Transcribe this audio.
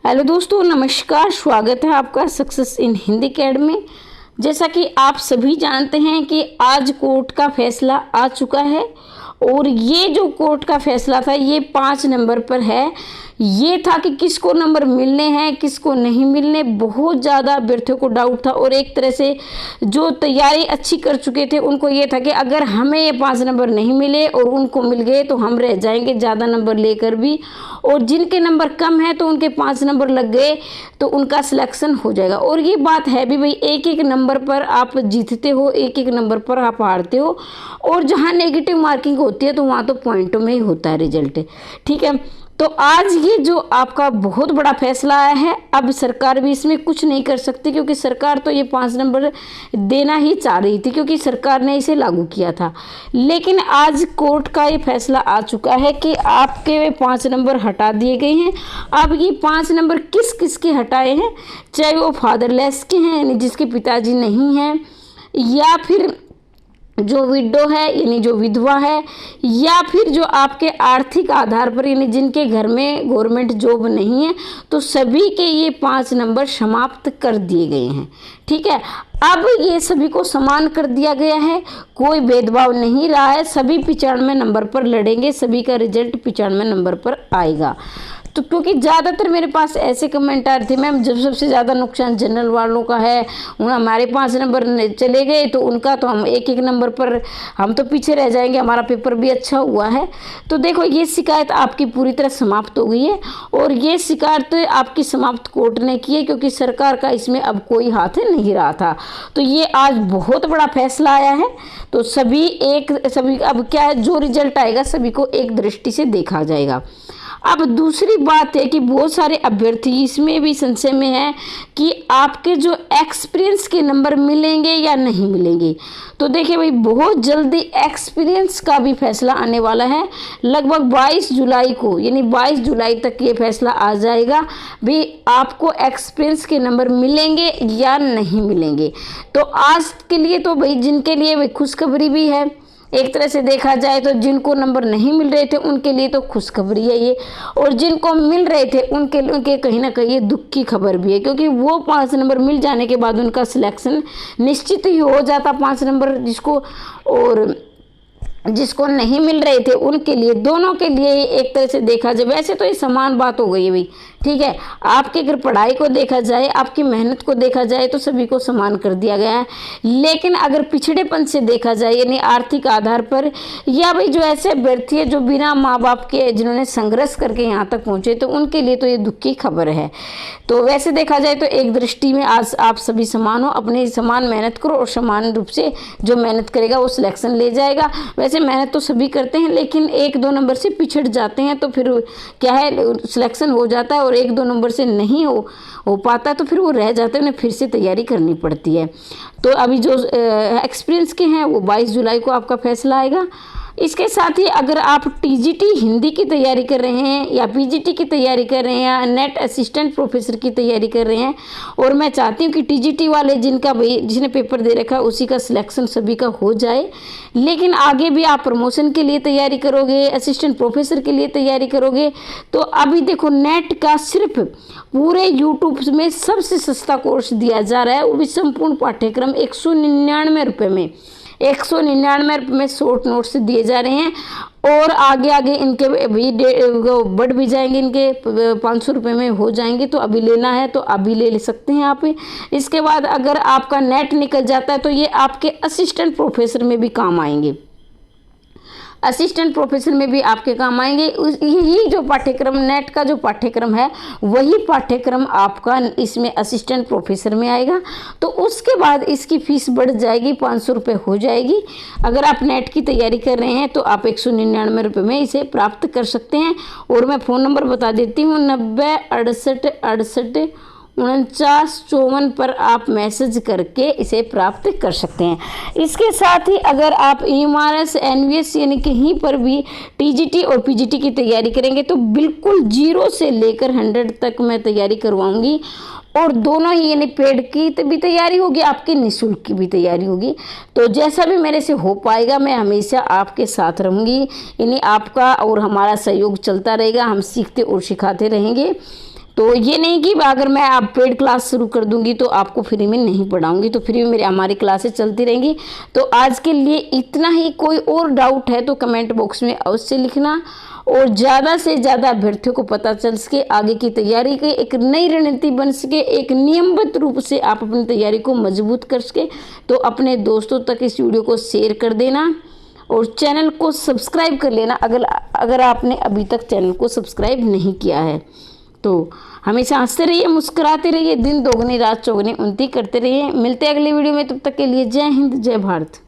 Hello दोस्तों, नमस्कार। स्वागत है आपका सक्सेस इन हिंदी अकेडमी। जैसा कि आप सभी जानते हैं कि आज कोर्ट का फैसला आ चुका है और ये जो कोर्ट का फैसला था ये 5 नंबर पर है। ये था कि किसको नंबर मिलने हैं किसको नहीं मिलने। बहुत ज़्यादा अभ्यर्थियों को डाउट था और एक तरह से जो तैयारी अच्छी कर चुके थे उनको ये था कि अगर हमें ये 5 नंबर नहीं मिले और उनको मिल गए तो हम रह जाएंगे ज़्यादा नंबर लेकर भी, और जिनके नंबर कम है तो उनके 5 नंबर लग गए तो उनका सिलेक्शन हो जाएगा। और ये बात है भी भाई, एक एक नंबर पर आप जीतते हो, एक एक नंबर पर आप हारते हो, और जहाँ नेगेटिव मार्किंग होती है तो वहाँ तो पॉइंटों में ही होता है रिजल्ट। ठीक है, तो आज ये जो आपका बहुत बड़ा फैसला आया है, अब सरकार भी इसमें कुछ नहीं कर सकती क्योंकि सरकार तो ये 5 नंबर देना ही चाह रही थी क्योंकि सरकार ने इसे लागू किया था। लेकिन आज कोर्ट का ये फैसला आ चुका है कि आपके 5 नंबर हटा दिए गए हैं। अब ये 5 नंबर किस किस के हटाए हैं, चाहे वो फादरलेस के हैं यानी जिसके पिताजी नहीं हैं, या फिर जो विडो है यानी जो विधवा है, या फिर जो आपके आर्थिक आधार पर यानी जिनके घर में गवर्नमेंट जॉब नहीं है, तो सभी के ये 5 नंबर समाप्त कर दिए गए हैं। ठीक है, अब ये सभी को समान कर दिया गया है, कोई भेदभाव नहीं रहा है, सभी 95 नंबर पर लड़ेंगे, सभी का रिजल्ट 95 नंबर पर आएगा। तो क्योंकि ज़्यादातर मेरे पास ऐसे कमेंट आ रहे थे, मैम जब सबसे ज़्यादा नुकसान जनरल वालों का है, हमारे 5 नंबर चले गए तो उनका तो हम एक एक नंबर पर हम तो पीछे रह जाएंगे, हमारा पेपर भी अच्छा हुआ है। तो देखो, ये शिकायत आपकी पूरी तरह समाप्त हो गई है और ये शिकायत आपकी समाप्त कोर्ट ने की है क्योंकि सरकार का इसमें अब कोई हाथ नहीं रहा था। तो ये आज बहुत बड़ा फैसला आया है। तो सभी अब क्या है, जो रिजल्ट आएगा सभी को एक दृष्टि से देखा जाएगा। अब दूसरी बात है कि बहुत सारे अभ्यर्थी इसमें भी संशय में है कि आपके जो एक्सपीरियंस के नंबर मिलेंगे या नहीं मिलेंगे। तो देखिए भाई, बहुत जल्दी एक्सपीरियंस का भी फैसला आने वाला है, लगभग 22 जुलाई को, यानी 22 जुलाई तक ये फैसला आ जाएगा भी आपको एक्सपीरियंस के नंबर मिलेंगे या नहीं मिलेंगे। तो आज के लिए तो भाई जिनके लिए भाई खुशखबरी भी है, एक तरह से देखा जाए तो जिनको नंबर नहीं मिल रहे थे उनके लिए तो खुशखबरी है ये, और जिनको मिल रहे थे उनके कहीं ना कहीं ये दुख की खबर भी है क्योंकि वो 5 नंबर मिल जाने के बाद उनका सिलेक्शन निश्चित ही हो जाता। 5 नंबर जिसको नहीं मिल रहे थे उनके लिए, दोनों के लिए एक तरह से देखा जाए वैसे तो ये समान बात हो गई है भाई। ठीक है, आपके अगर पढ़ाई को देखा जाए, आपकी मेहनत को देखा जाए तो सभी को समान कर दिया गया है। लेकिन अगर पिछड़ेपन से देखा जाए यानी आर्थिक आधार पर, या भाई जो ऐसे अभ्यर्थी है जो बिना माँ बाप के जिन्होंने संघर्ष करके यहाँ तक पहुँचे, तो उनके लिए तो ये दुख की खबर है। तो वैसे देखा जाए तो एक दृष्टि में आज आप सभी समान हो, अपनी समान मेहनत करो और समान रूप से जो मेहनत करेगा वो सिलेक्शन ले जाएगा। वैसे मेहनत तो सभी करते हैं लेकिन 1-2 नंबर से पिछड़ जाते हैं तो फिर क्या है, सिलेक्शन हो जाता है, और 1-2 नंबर से नहीं हो पाता तो फिर वो रह जाते हैं, उन्हें फिर से तैयारी करनी पड़ती है। तो अभी जो एक्सपीरियंस के हैं वो 22 जुलाई को आपका फैसला आएगा। इसके साथ ही अगर आप टीजीटी हिंदी की तैयारी कर रहे हैं या पीजीटी की तैयारी कर रहे हैं या नेट असिस्टेंट प्रोफेसर की तैयारी कर रहे हैं, और मैं चाहती हूँ कि टीजीटी वाले जिसने पेपर दे रखा है उसी का सिलेक्शन सभी का हो जाए, लेकिन आगे भी आप प्रमोशन के लिए तैयारी करोगे, असिस्टेंट प्रोफेसर के लिए तैयारी करोगे, तो अभी देखो नेट का सिर्फ पूरे यूट्यूब में सबसे सस्ता कोर्स दिया जा रहा है, वो भी संपूर्ण पाठ्यक्रम 199 रुपये में, 199 रुपये में शॉर्ट नोट्स दिए जा रहे हैं। और आगे आगे इनके भी बढ़ भी जाएंगे, इनके 500 रुपये में हो जाएंगे। तो अभी लेना है तो अभी ले सकते हैं आप। इसके बाद अगर आपका नेट निकल जाता है तो ये आपके असिस्टेंट प्रोफेसर में भी काम आएंगे, असिस्टेंट प्रोफेसर में भी आपके काम आएंगे। यही जो पाठ्यक्रम नेट का जो पाठ्यक्रम है वही पाठ्यक्रम आपका इसमें असिस्टेंट प्रोफेसर में आएगा। तो उसके बाद इसकी फीस बढ़ जाएगी, 500 रुपये हो जाएगी। अगर आप नेट की तैयारी कर रहे हैं तो आप 199 रुपये में इसे प्राप्त कर सकते हैं। और मैं फ़ोन नंबर बता देती हूँ, 90 68 68 4954 पर आप मैसेज करके इसे प्राप्त कर सकते हैं। इसके साथ ही अगर आप EMRS NVS यानी कहीं पर भी टीजीटी और पीजीटी की तैयारी करेंगे तो बिल्कुल 0 से लेकर 100 तक मैं तैयारी करवाऊंगी, और दोनों ही यानी पेड की भी तैयारी होगी, आपकी निःशुल्क की भी तैयारी होगी। तो जैसा भी मेरे से हो पाएगा मैं हमेशा आपके साथ रहूँगी, यानी आपका और हमारा सहयोग चलता रहेगा, हम सीखते और सिखाते रहेंगे। तो ये नहीं कि अगर मैं आप पेड क्लास शुरू कर दूंगी तो आपको फ्री में नहीं पढ़ाऊंगी, तो फ्री में मेरी हमारी क्लासेस चलती रहेंगी। तो आज के लिए इतना ही। कोई और डाउट है तो कमेंट बॉक्स में अवश्य लिखना, और ज़्यादा से ज़्यादा अभ्यर्थियों को पता चल सके, आगे की तैयारी की एक नई रणनीति बन सके, एक नियमबद्ध रूप से आप अपनी तैयारी को मजबूत कर सके, तो अपने दोस्तों तक इस वीडियो को शेयर कर देना और चैनल को सब्सक्राइब कर लेना अगर आपने अभी तक चैनल को सब्सक्राइब नहीं किया है। तो हमेशा हंसते रहिए, मुस्कुराते रहिए, दिन दोगुनी रात चौगुनी उन्नति करते रहिए। मिलते हैं अगले वीडियो में, तब तक के लिए जय हिंद, जय भारत।